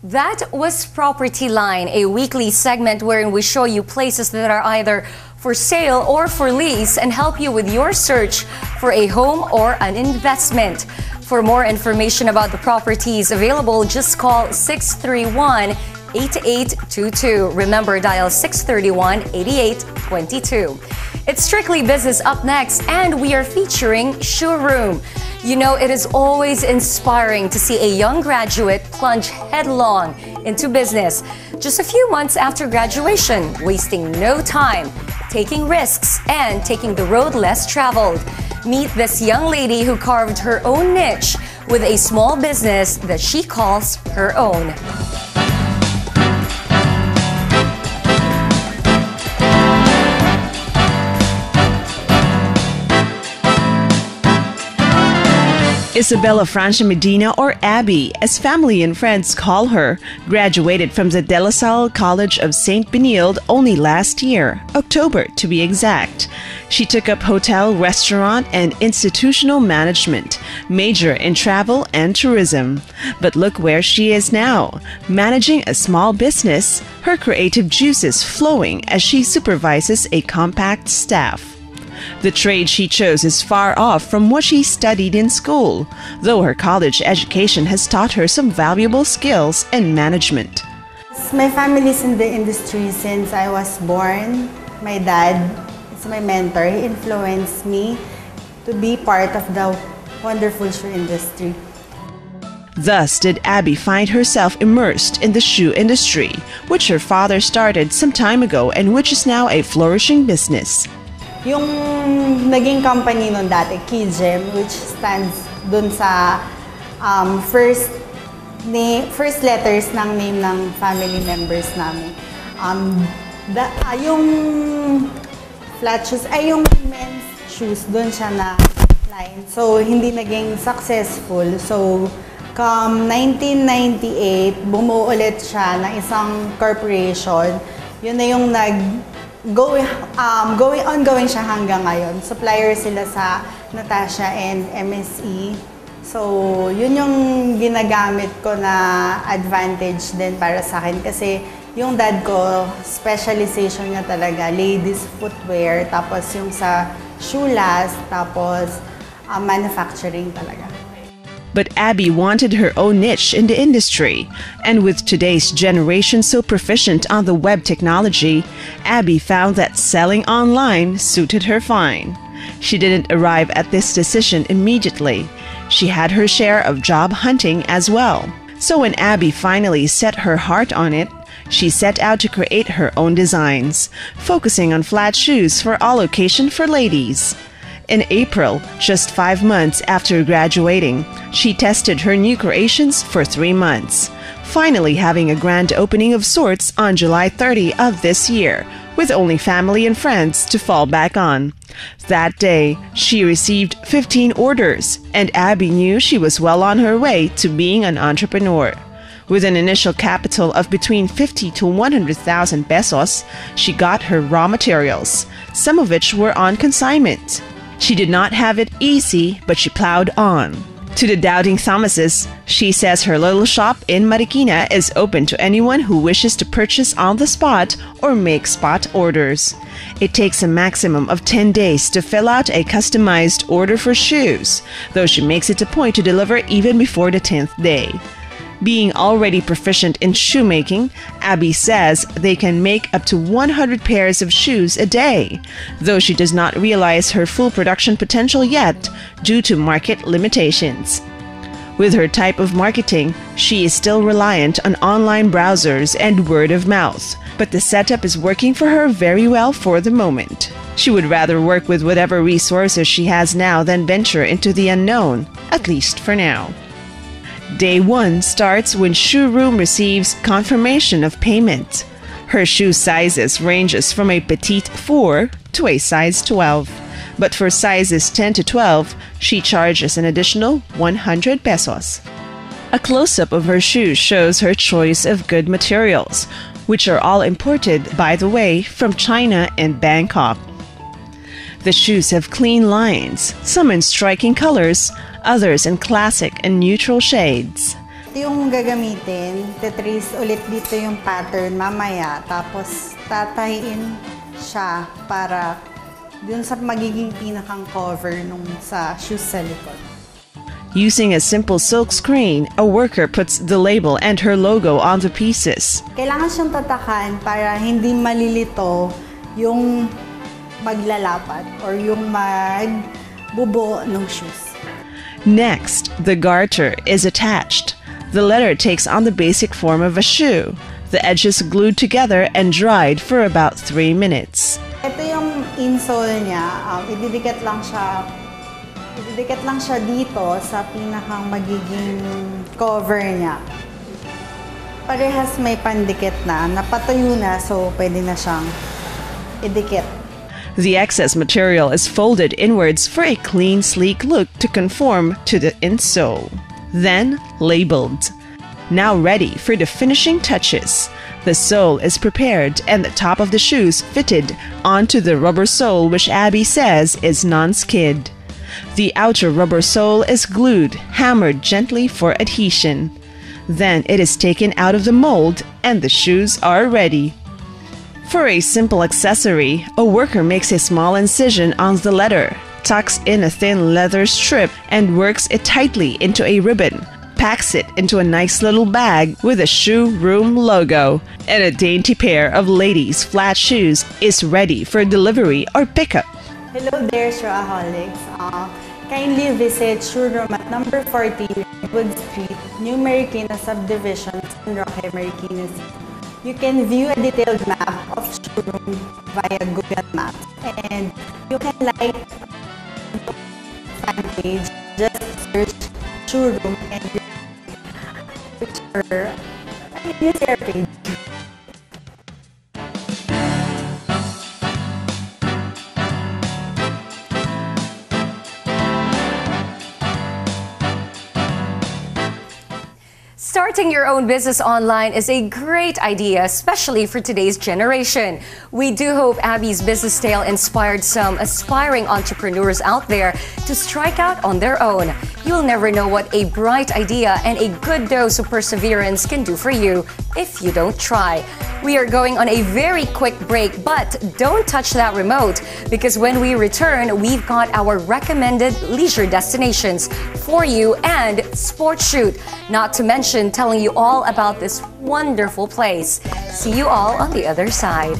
That was Property Line, a weekly segment wherein we show you places that are either for sale or for lease and help you with your search for a home or an investment. For more information about the properties available, just call 631-8822. Remember, dial 631-8822. It's Strictly Business up next, and we are featuring Showroom. You know, it is always inspiring to see a young graduate plunge headlong into business just a few months after graduation, wasting no time, taking risks, and taking the road less traveled. Meet this young lady who carved her own niche with a small business that she calls her own. Isabella Francia Medina, or Abby, as family and friends call her, graduated from the De La Salle College of St. Benilde only last year, October to be exact. She took up hotel, restaurant, and institutional management, major in travel and tourism. But look where she is now, managing a small business, her creative juices flowing as she supervises a compact staff. The trade she chose is far off from what she studied in school, though her college education has taught her some valuable skills in management. My family is in the industry since I was born. My dad is my mentor. He influenced me to be part of the wonderful shoe industry. Thus did Abby find herself immersed in the shoe industry, which her father started some time ago and which is now a flourishing business. Yung naging company nun dati, Kijim, which stands dun sa first letters ng name ng family members namin. Yung flat shoes, yung men's shoes, dun siya na line. So, hindi naging successful. So, come 1998, bumuo ulit siya ng isang corporation. Yun na yung ongoing siya hanggang ngayon. Supplier sila sa Natasha and MSE. So, yun yung ginagamit ko na advantage din para sa akin. Kasi yung dad ko, specialization niya talaga, ladies footwear, tapos yung sa shoe last, tapos manufacturing talaga. But Abby wanted her own niche in the industry, and with today's generation so proficient on the web technology, Abby found that selling online suited her fine. She didn't arrive at this decision immediately. She had her share of job hunting as well. So when Abby finally set her heart on it, she set out to create her own designs, focusing on flat shoes for all occasions for ladies. In April, just 5 months after graduating, she tested her new creations for 3 months, finally having a grand opening of sorts on July 30 of this year, with only family and friends to fall back on. That day, she received 15 orders, and Abby knew she was well on her way to being an entrepreneur. With an initial capital of between 50 to 100,000 pesos, she got her raw materials, some of which were on consignment. She did not have it easy, but she plowed on. To the doubting Thomases, she says her little shop in Marikina is open to anyone who wishes to purchase on the spot or make spot orders. It takes a maximum of 10 days to fill out a customized order for shoes, though she makes it a point to deliver even before the 10th day. Being already proficient in shoemaking, Abby says they can make up to 100 pairs of shoes a day, though she does not realize her full production potential yet due to market limitations. With her type of marketing, she is still reliant on online browsers and word of mouth, but the setup is working for her very well for the moment. She would rather work with whatever resources she has now than venture into the unknown, at least for now. Day 1 starts when Showroom receives confirmation of payment. Her shoe sizes ranges from a petite 4 to a size 12. But for sizes 10 to 12, she charges an additional 100 pesos. A close-up of her shoes shows her choice of good materials, which are all imported, by the way, from China and Bangkok. The shoes have clean lines, some in striking colors, others in classic and neutral shades. Ito yung gagamitin. Titrace ulit dito yung pattern mamaya. Tapos tatahiin siya para dun sa magiging pinakang cover nung sa shoes sa likod. Using a simple silk screen, a worker puts the label and her logo on the pieces. Kailangan siyang tatakan para hindi malilito yung maglalapat or yung magbubuo ng shoes. Next, the garter is attached. The letter takes on the basic form of a shoe. The edges glued together and dried for about 3 minutes. Ito yung insole niya. Ididikit lang siya dito sa pinakang magiging cover niya. Parehas may pandikit na. Napatuyo na, so pwede na siyang idikit. The excess material is folded inwards for a clean, sleek look to conform to the insole. Then labeled. Now ready for the finishing touches. The sole is prepared and the top of the shoes fitted onto the rubber sole, which Abby says is non-skid. The outer rubber sole is glued, hammered gently for adhesion. Then it is taken out of the mold and the shoes are ready. For a simple accessory, a worker makes a small incision on the letter, tucks in a thin leather strip and works it tightly into a ribbon, packs it into a nice little bag with a Shoe Room logo, and a dainty pair of ladies' flat shoes is ready for delivery or pickup. Hello there, Shoeaholics. Kindly visit Shoe Room at number 40 Redwood Street, New Marikina Subdivision, San Roque, Marikina City. You can view a detailed map of Shoe Room via Google Maps, and you can like the fan page. Just search Shoe Room and use your page. Starting your own business online is a great idea, especially for today's generation. We do hope Abby's business tale inspired some aspiring entrepreneurs out there to strike out on their own. You'll never know what a bright idea and a good dose of perseverance can do for you if you don't try. We are going on a very quick break, but don't touch that remote, because when we return, we've got our recommended leisure destinations for you and Sports Shoot, not to mention telling you all about this wonderful place. See you all on the other side.